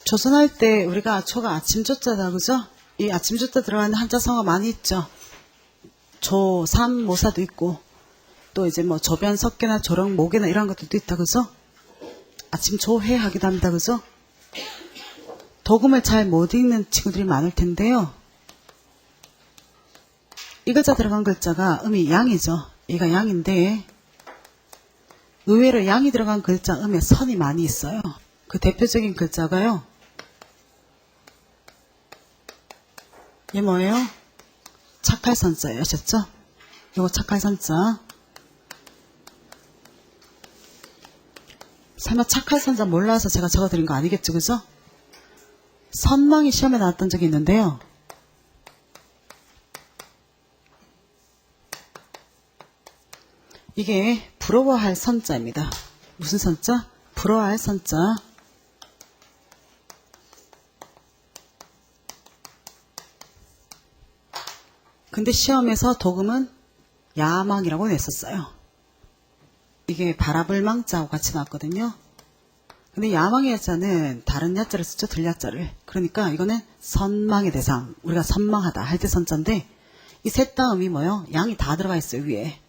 조선할 때 우리가 초가 아침조자다, 그죠? 이 아침조자 들어가는 한자성어 많이 있죠. 조, 삼, 모사도 있고, 또 이제 뭐 조변, 석계나 조령, 모계나 이런 것들도 있다, 그죠? 아침 조해 하기도 합니다, 그죠? 도금을 잘 못 읽는 친구들이 많을 텐데요. 이 글자 들어간 글자가 음이 양이죠. 얘가 양인데, 의외로 양이 들어간 글자 음에 선이 많이 있어요. 그 대표적인 글자가요. 이게 뭐예요? 착할선자예요. 아셨죠? 요거 착할선자. 설마 착할선자 몰라서 제가 적어드린 거 아니겠죠? 그죠? 선망이 시험에 나왔던 적이 있는데요. 이게 부러워할 선자입니다. 무슨 선자? 부러워할 선자. 근데 시험에서 도금은 야망이라고 냈었어요. 이게 바라볼 망자하고 같이 나왔거든요. 근데 야망의 야자는 다른 야자를 쓰죠. 들야자를. 그러니까 이거는 선망의 대상. 우리가 선망하다 할 때 선자인데 이 셋 다음이 뭐예요? 양이 다 들어가 있어요. 위에.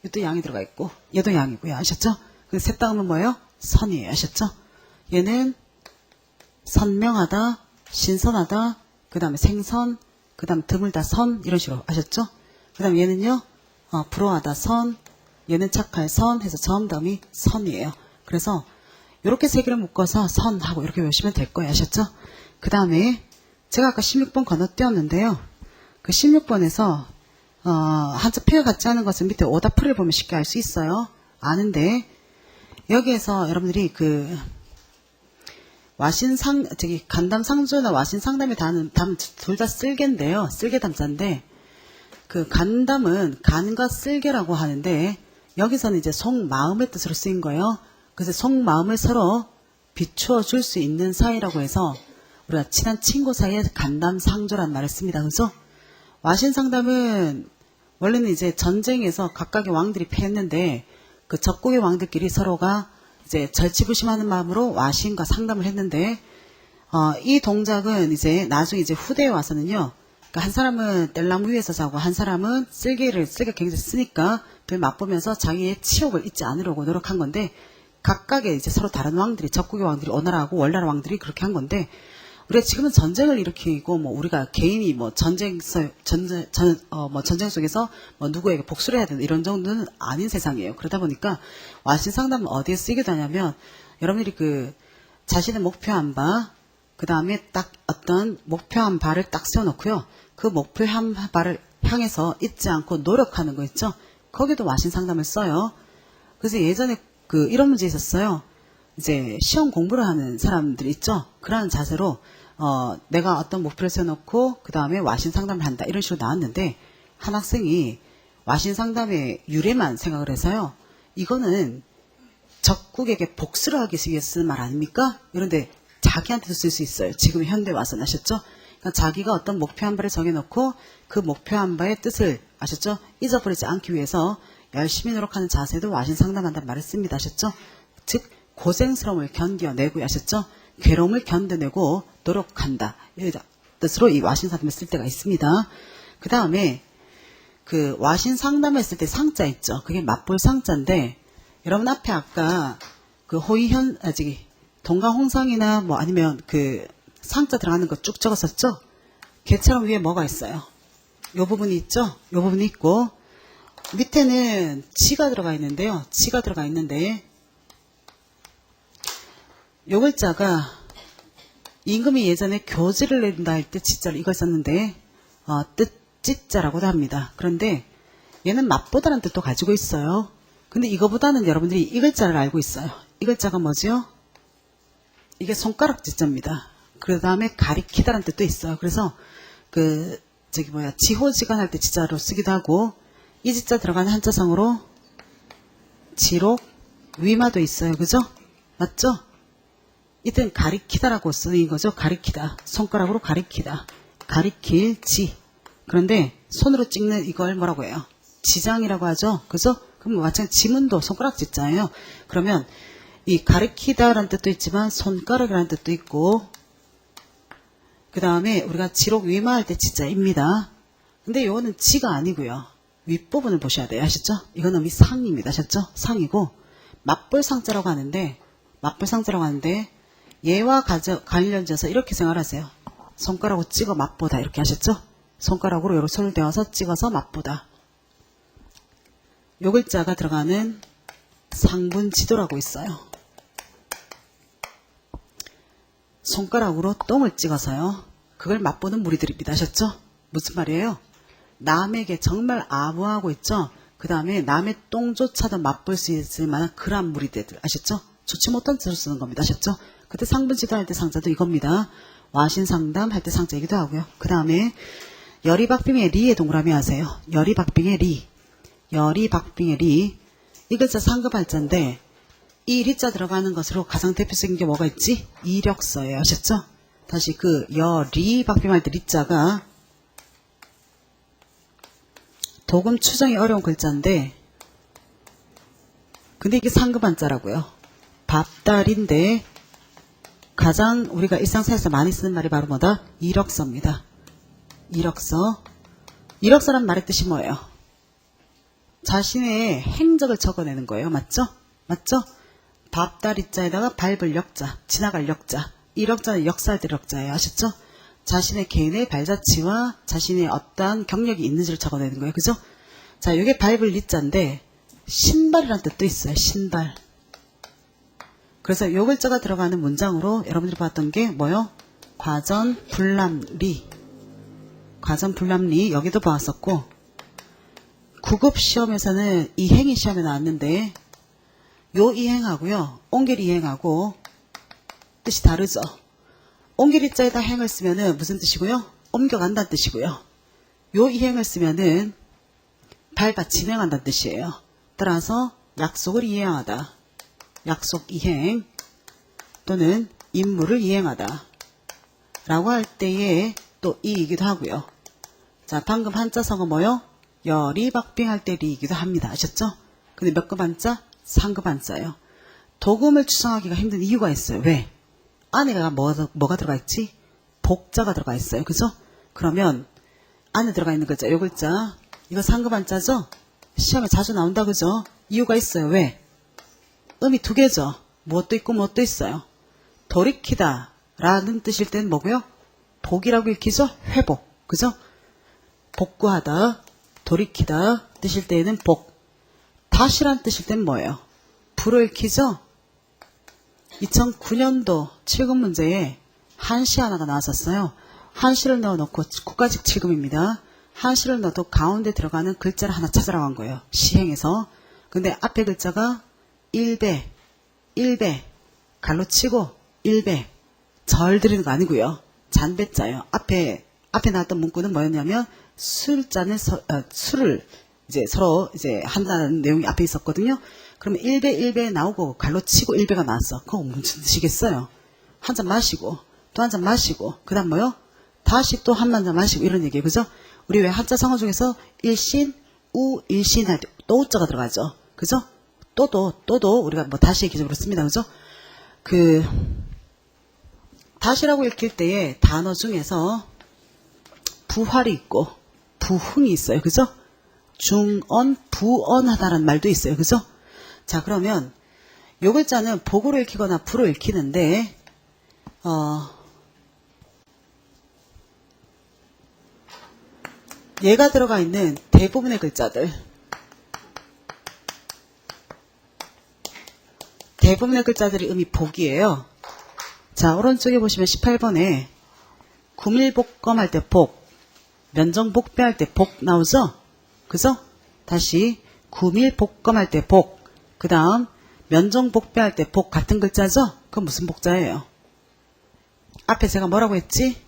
이것도 양이 들어가 있고 얘도 양이고요. 아셨죠? 근데 셋 다음은 뭐예요? 선이에요. 아셨죠? 얘는 선명하다, 신선하다, 그 다음에 생선, 그 다음 드물다 선 이런 식으로 아셨죠? 그 다음 얘는요 부러워하다 선, 얘는 착할 선 해서 점 다음이 선이에요. 그래서 이렇게 세 개를 묶어서 선하고 이렇게 외우시면 될 거예요. 아셨죠? 그 다음에 제가 아까 16번 건너뛰었는데요. 그 16번에서 한자 표현 같지 않은 것은 밑에 오다풀이를 보면 쉽게 알 수 있어요. 아는데 여기에서 여러분들이 그 간담상조나 와신상담의 담 둘 다 쓸개인데요. 쓸개 담자인데 그 간담은 간과 쓸개라고 하는데 여기서는 이제 속마음의 뜻으로 쓰인 거예요. 그래서 속마음을 서로 비추어 줄 수 있는 사이라고 해서 우리가 친한 친구 사이에 간담상조라는 말을 씁니다. 그래서 와신상담은 원래는 이제 전쟁에서 각각의 왕들이 패했는데 그 적국의 왕들끼리 서로가 이제 절치부심하는 마음으로 와신과 상담을 했는데 이 동작은 이제 나중에 이제 후대에 와서는요. 그러니까 한 사람은 뗄나무 위에서 자고 한 사람은 쓸개가 굉장히 쓰니까 그걸 맛보면서 자기의 치욕을 잊지 않으려고 노력한 건데 각각의 이제 서로 다른 왕들이 적국의 왕들이 오나라하고 월나라 왕들이 그렇게 한 건데 우리가 지금은 전쟁을 일으키고 뭐 우리가 개인이 뭐 전쟁 속에서 뭐 누구에게 복수를 해야 된다 이런 정도는 아닌 세상이에요. 그러다 보니까 와신 상담은 어디에 쓰이기도 하냐면 여러분들이 그 자신의 목표한 바, 그 다음에 딱 어떤 목표한 바를 딱 세워놓고요. 그 목표한 바를 향해서 잊지 않고 노력하는 거 있죠. 거기도 와신 상담을 써요. 그래서 예전에 그 이런 문제 있었어요. 이제 시험 공부를 하는 사람들 있죠. 그러한 자세로 내가 어떤 목표를 세워놓고 그 다음에 와신 상담을 한다 이런 식으로 나왔는데 한 학생이 와신 상담의 유래만 생각을 해서요. 이거는 적국에게 복수를 하기 위해서 쓰는 말 아닙니까? 이런데 자기한테도 쓸 수 있어요. 지금 현대 와서 아셨죠? 그러니까 자기가 어떤 목표 한 바를 정해놓고 그 목표 한 바의 뜻을 아셨죠? 잊어버리지 않기 위해서 열심히 노력하는 자세도 와신 상담한다는 말을 씁니다. 아셨죠? 즉 고생스러움을 견뎌내고 아셨죠? 괴로움을 견뎌내고 노력한다. 이런 뜻으로 이 와신 상담을 쓸 때가 있습니다. 그 다음에 그 와신 상담을 쓸 때 상자 있죠. 그게 맛볼 상자인데 여러분 앞에 아까 그 동가홍상이나 뭐 아니면 그 상자 들어가는 거 쭉 적었었죠? 개처럼 위에 뭐가 있어요? 요 부분이 있죠? 요 부분이 있고 밑에는 지가 들어가 있는데요. 지가 들어가 있는데 요 글자가 임금이 예전에 교지를 내린다 할 때 지자를 이걸 썼는데 뜻지자라고도 합니다. 그런데 얘는 맛보다는 뜻도 가지고 있어요. 근데 이거보다는 여러분들이 이 글자를 알고 있어요. 이 글자가 뭐죠? 이게 손가락 지자입니다. 그 다음에 가리키다라는 뜻도 있어요. 그래서 지호지간 할 때 지자로 쓰기도 하고 이 지자 들어가는 한자성으로 지록, 위마도 있어요. 그죠? 맞죠? 이땐 가리키다라고 쓰는 거죠. 가리키다. 손가락으로 가리키다. 가리킬 지. 그런데 손으로 찍는 이걸 뭐라고 해요? 지장이라고 하죠. 그죠? 그럼 마찬가지 지문도 손가락 지자예요. 그러면 이 가리키다라는 뜻도 있지만 손가락이라는 뜻도 있고 그 다음에 우리가 지록 위마할 때 지자입니다. 근데 요거는 지가 아니고요. 윗부분을 보셔야 돼요. 아셨죠? 이건 음이 상입니다. 아셨죠? 상이고 맞불상자라고 하는데 얘와 관련져서 이렇게 생각하세요. 손가락으로 찍어 맛보다 이렇게 하셨죠? 손가락으로 이렇게 손을 대어서 찍어서 맛보다. 요 글자가 들어가는 상분지도라고 있어요. 손가락으로 똥을 찍어서요. 그걸 맛보는 무리들입니다. 아셨죠? 무슨 말이에요? 남에게 정말 아부하고 있죠? 그 다음에 남의 똥조차도 맛볼 수 있을 만한 그런 무리들. 아셨죠? 좋지 못한 뜻을 쓰는 겁니다. 아셨죠? 그때 상분지도 할 때 상자도 이겁니다. 와신상담 할 때 상자이기도 하고요. 그 다음에 열이박빙의 리에 동그라미 하세요. 열이박빙의 리. 열이박빙의 리. 이 글자 상급할자인데 이 리자 들어가는 것으로 가장 대표적인 게 뭐가 있지? 이력서예요. 아셨죠? 다시 그 열이박빙할 때 리자가 도금 추정이 어려운 글자인데 근데 이게 상급한자라고요. 밥달인데 가장 우리가 일상생활에서 많이 쓰는 말이 바로 뭐다? 이력서입니다. 이력서. 이력서란 말의 뜻이 뭐예요? 자신의 행적을 적어내는 거예요. 맞죠? 맞죠? 밥다리자에다가 밟을 역자, 지나갈 역자. 이력자는 역사할 때 역자예요. 아셨죠? 자신의 개인의 발자취와 자신의 어떠한 경력이 있는지를 적어내는 거예요. 그죠? 자, 이게 밟을 리자인데 신발이라는 뜻도 있어요. 신발. 그래서 요 글자가 들어가는 문장으로 여러분들이 봤던 게 뭐요? 과전, 불람리. 과전, 불람리 여기도 보았었고 9급 시험에서는 이행이 시험에 나왔는데 요 이행하고요. 옹길 이행하고 뜻이 다르죠. 옹길 이자에다 행을 쓰면은 무슨 뜻이고요? 옮겨간다는 뜻이고요. 요 이행을 쓰면은 밟아 진행한다는 뜻이에요. 따라서 약속을 이행하다. 약속 이행 또는 임무를 이행하다 라고 할 때에 또 이이기도 하고요. 자, 방금 한자성은 뭐요? 열이박빙할 때 리이기도 합니다. 아셨죠? 근데 몇 급 한자? 상급 한자예요. 도금을 추정하기가 힘든 이유가 있어요. 왜? 안에가 뭐가 들어가 있지? 복자가 들어가 있어요. 그죠? 그러면 안에 들어가 있는 글자, 요 글자 이거 상급 한자죠? 시험에 자주 나온다. 그죠? 이유가 있어요. 왜? 음이 두 개죠. 무엇도 있고 무엇도 있어요. 돌이키다 라는 뜻일 때는 뭐고요? 복이라고 읽히죠? 회복. 그죠? 복구하다, 돌이키다 뜻일 때에는 복. 다시란 뜻일 때는 뭐예요? 불을 읽히죠? 2009년도 7급 문제에 한시 하나가 나왔었어요. 한시를 넣어놓고 국가직 7급입니다. 한시를 넣어도 가운데 들어가는 글자를 하나 찾으라고 한 거예요. 시행에서. 근데 앞에 글자가 1배, 갈로치고 1배, 절 들이는 거 아니고요. 잔배자예요. 앞에 나왔던 문구는 뭐였냐면 술잔에 술을 이제 서로 이제 한다는 내용이 앞에 있었거든요. 그러면 1배 나오고 갈로치고 1배가 나왔어. 그거 무슨 뜻이겠어요? 한 잔 마시고 또 한 잔 마시고 그 다음 뭐요? 다시 또 한 잔 마시고 이런 얘기예요. 그죠? 우리 왜 한자 성어 중에서 일신, 우, 일신 할 때 또 우자가 들어가죠. 그죠? 또도 우리가 뭐 다시 기적으로 씁니다. 그죠? 다시라고 읽힐 때의 단어 중에서 부활이 있고 부흥이 있어요. 그죠? 중언, 부언하다라는 말도 있어요. 그죠? 자, 그러면 요 글자는 복으로 읽히거나 부로 읽히는데 얘가 들어가 있는 대부분의 글자들이 음이 복이에요. 자, 오른쪽에 보시면 18번에 구밀복검 할 때 복, 면정복배할 때 복 나오죠? 그죠? 다시 구밀복검 할 때 복, 그 다음 면정복배할 때 복 같은 글자죠? 그건 무슨 복자예요? 앞에 제가 뭐라고 했지?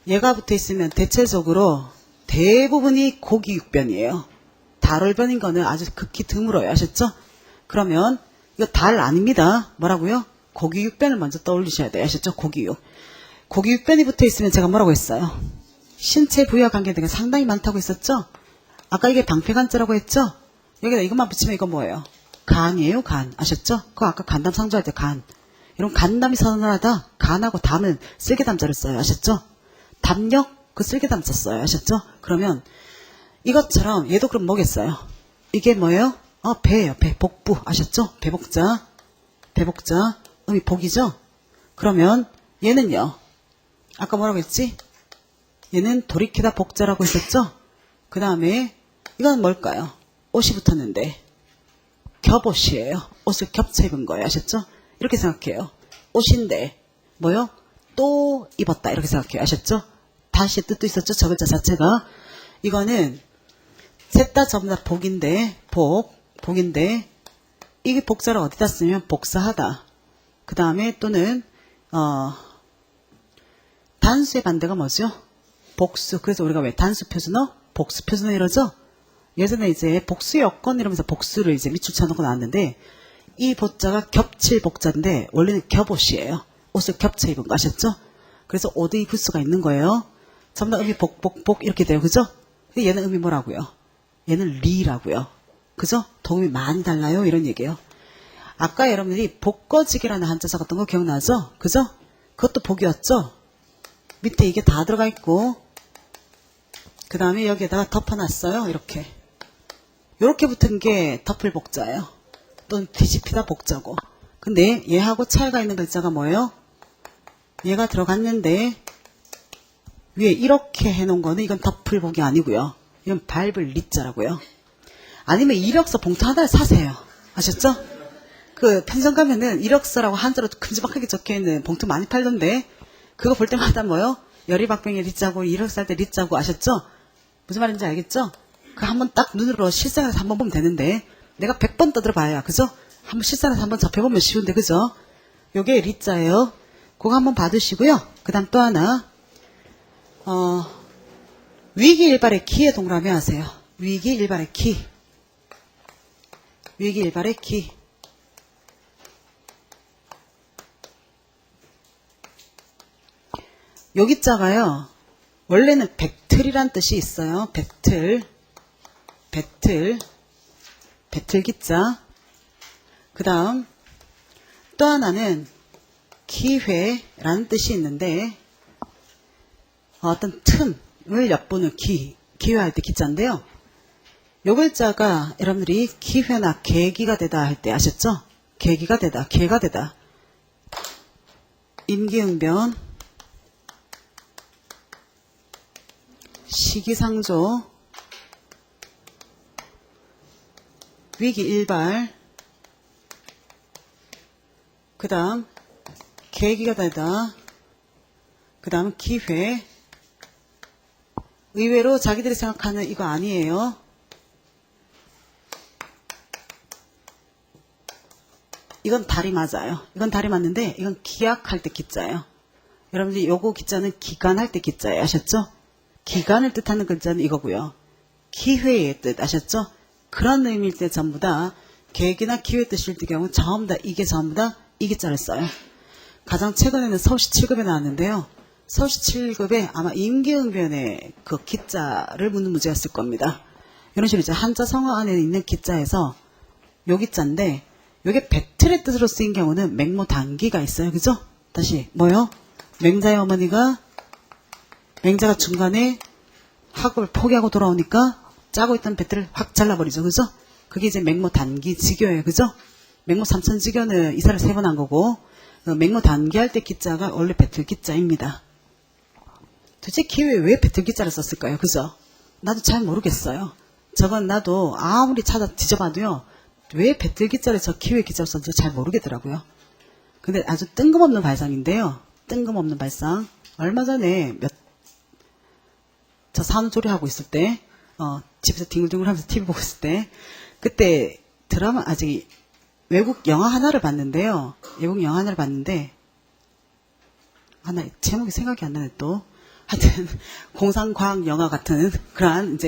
얘가 붙어 있으면 대체적으로 대부분이 고기육변이에요. 달월변인 거는 아주 극히 드물어요. 아셨죠? 그러면 이거 달 아닙니다. 뭐라고요? 고기육변을 먼저 떠올리셔야 돼요. 아셨죠? 고기육변이 붙어 있으면 제가 뭐라고 했어요? 신체 부위와 관계된 게 상당히 많다고 했었죠? 아까 이게 방패간자라고 했죠? 여기다 이것만 붙이면 이거 뭐예요? 간이에요, 간. 아셨죠? 그거 아까 간담상조할 때 간. 이런 간담이 서늘하다. 간하고 담은 쓸개담자를 써요. 아셨죠? 담력, 그 쓸개담자 써요. 아셨죠? 그러면 이것처럼 얘도 그럼 뭐겠어요? 이게 뭐예요? 배예요. 배. 복부. 아셨죠? 배복자. 배복자. 음이 복이죠? 그러면 얘는요. 아까 뭐라고 했지? 얘는 돌이키다 복자라고 했었죠? 그 다음에 이건 뭘까요? 옷이 붙었는데 겹옷이에요. 옷을 겹쳐 입은 거예요. 아셨죠? 이렇게 생각해요. 옷인데 뭐요? 또 입었다. 이렇게 생각해요. 아셨죠? 다시 뜻도 있었죠? 저 글자 자체가. 이거는 셋 다 전부 다 복인데 복인데 이게 복자를 어디다 쓰면 복사하다. 그 다음에 또는 단수의 반대가 뭐죠? 복수. 그래서 우리가 왜 단수 표준어? 복수 표준어 이러죠? 예전에 이제 복수 여건 이러면서 복수를 이제 밑줄 쳐놓고 나왔는데 이 복자가 겹칠 복자인데 원래는 겹옷이에요. 옷을 겹쳐 입은 거 아셨죠? 그래서 옷을 입을 수가 있는 거예요. 전부 다 음이 복 이렇게 돼요. 그죠? 근데 얘는 음이 뭐라고요? 얘는 리라고요. 그죠? 도움이 많이 달라요. 이런 얘기예요. 아까 여러분들이 복거지기라는 한자 적었던 거 기억나죠? 그죠? 그것도 복이었죠? 밑에 이게 다 들어가 있고 그 다음에 여기에다가 덮어놨어요. 이렇게 붙은 게 덮을 복자예요. 또는 뒤집히다 복자고. 근데 얘하고 차이가 있는 글자가 뭐예요? 얘가 들어갔는데 위에 이렇게 해놓은 거는 이건 덮을 복이 아니고요. 이건 밟을 리자라고요. 아니면 이력서 봉투 하나를 사세요. 아셨죠? 그 편의점 가면은 이력서라고 한자로 큼지막하게 적혀있는 봉투 많이 팔던데 그거 볼 때마다 뭐요? 열이박병에 리자고 이력서 할 때 리자고. 아셨죠? 무슨 말인지 알겠죠? 그 한번 딱 눈으로 실생활에서 한번 보면 되는데 내가 100번 떠들어봐야 그죠? 한번 실생활에서 한번 접해보면 쉬운데 그죠? 요게 리자예요. 그거 한번 봐두시고요. 그 다음 또 하나 위기일발의 키에 동그라미 하세요. 위기일발의 키. 위기일발의 키. 여기 자가요. 원래는 배틀이란 뜻이 있어요. 배틀기자. 그 다음 또 하나는 기회라는 뜻이 있는데 어떤 틈을 엿보는 기회할 때 기자인데요. 요 글자가 여러분들이 기회나 계기가 되다 할 때 아셨죠? 계기가 되다, 계가 되다. 임기응변, 시기상조, 위기일발, 그 다음 계기가 되다, 그 다음 기회. 의외로 자기들이 생각하는 이거 아니에요. 이건 달이 맞아요. 이건 달이 맞는데 이건 기약할 때 기자예요. 여러분들이 요거 기자는 기간할 때 기자예요. 아셨죠? 기간을 뜻하는 글자는 이거고요. 기회의 뜻 아셨죠? 그런 의미일 때 전부 다 계기나 기회 뜻일 때 경우 전부 다 이게 전부 다 이 기자를 써요. 가장 최근에는 서울시 7급에 나왔는데요. 서울시 7급에 아마 임기응변의 그 기자를 묻는 문제였을 겁니다. 이런 식으로 이제 한자 성어 안에 있는 기자에서 요 기자인데 요게 배틀의 뜻으로 쓰인 경우는 맹모 단기가 있어요. 그죠? 다시 뭐요? 맹자의 어머니가 맹자가 중간에 학업을 포기하고 돌아오니까 짜고 있던 배틀을 확 잘라버리죠. 그죠? 그게 이제 맹모 단기 지교예요. 그죠? 맹모 삼천지교는 이사를 3번 한 거고 맹모 단기 할 때 기자가 원래 배틀 기자입니다. 도대체 기회에 왜 배틀 기자를 썼을까요? 그죠? 나도 잘 모르겠어요. 저건 나도 아무리 찾아 뒤져봐도요. 왜 배틀 기자를 저 기회 기자로 썼는지 잘 모르겠더라고요. 근데 아주 뜬금없는 발상인데요. 뜬금없는 발상. 얼마 전에 저 산후조리하고 있을 때 집에서 뒹굴뒹굴 하면서 TV 보고 있을 때 그때 드라마 아직 외국 영화 하나를 봤는데요. 외국 영화 하나를 봤는데 하나 제목이 생각이 안 나네 또. 하여튼 공상과학 영화 같은 그러한